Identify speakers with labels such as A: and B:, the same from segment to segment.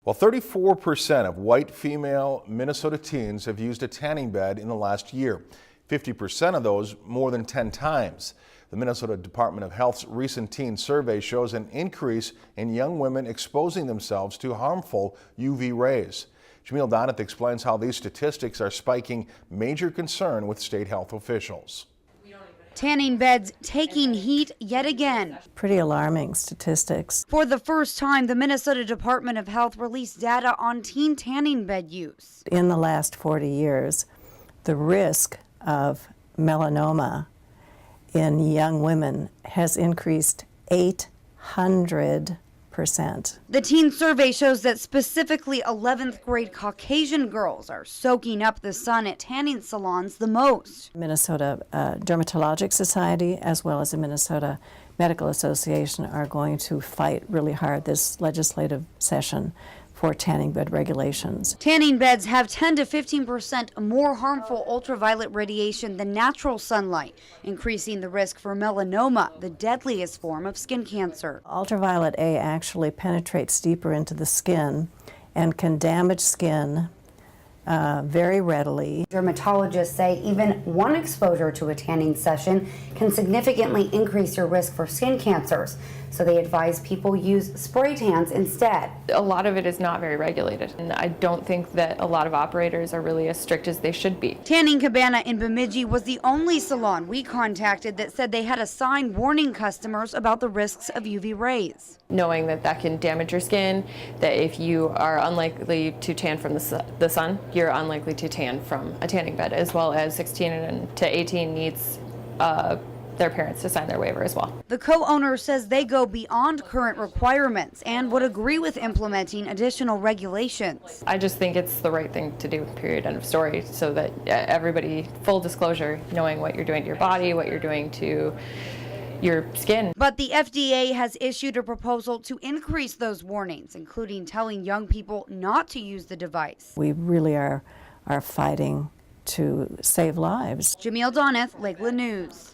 A: Well, 34% of white female Minnesota teens have used a tanning bed in the last year. 50% of those more than 10 times. The Minnesota Department of Health's recent teen survey shows an increase in young women exposing themselves to harmful UV rays. Jamil Doneth explains how these statistics are spiking major concern with state health officials.
B: Tanning beds taking heat yet again.
C: Pretty alarming statistics.
B: For the first time, the Minnesota Department of Health released data on teen tanning bed use.
C: In the last 40 years, the risk of melanoma in young women has increased 800%.
B: The teen survey shows that specifically 11th grade Caucasian girls are soaking up the sun at tanning salons the most.
C: Minnesota Dermatologic Society as well as the Minnesota Medical Association are going to fight really hard this legislative session for tanning bed regulations.
B: Tanning beds have 10 to 15% more harmful ultraviolet radiation than natural sunlight, increasing the risk for melanoma, the deadliest form of skin cancer.
C: Ultraviolet A actually penetrates deeper into the skin and can damage skin very readily.
D: Dermatologists say even one exposure to a tanning session can significantly increase your risk for skin cancers. So they advise people use spray tans instead.
E: A lot of it is not very regulated, and I don't think that a lot of operators are really as strict as they should be.
B: Tanning Cabana in Bemidji was the only salon we contacted that said they had a sign warning customers about the risks of UV rays.
E: Knowing that that can damage your skin, that if you are unlikely to tan from the sun, you're unlikely to tan from a tanning bed, as well as 16 to 18 needs their parents to sign their waiver as well.
B: The co-owner says they go beyond current requirements and would agree with implementing additional regulations.
E: I just think it's the right thing to do, period, end of story, so that everybody, full disclosure, knowing what you're doing to your body, what you're doing to your skin.
B: But the FDA has issued a proposal to increase those warnings, including telling young people not to use the device.
C: We really are fighting to save lives.
B: Jamil Doneth, Lakeland News.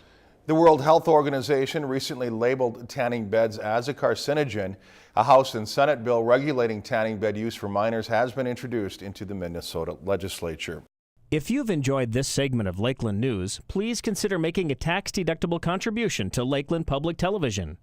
A: The World Health Organization recently labeled tanning beds as a carcinogen. A House and Senate bill regulating tanning bed use for minors has been introduced into the Minnesota legislature.
F: If you've enjoyed this segment of Lakeland News, please consider making a tax-deductible contribution to Lakeland Public Television.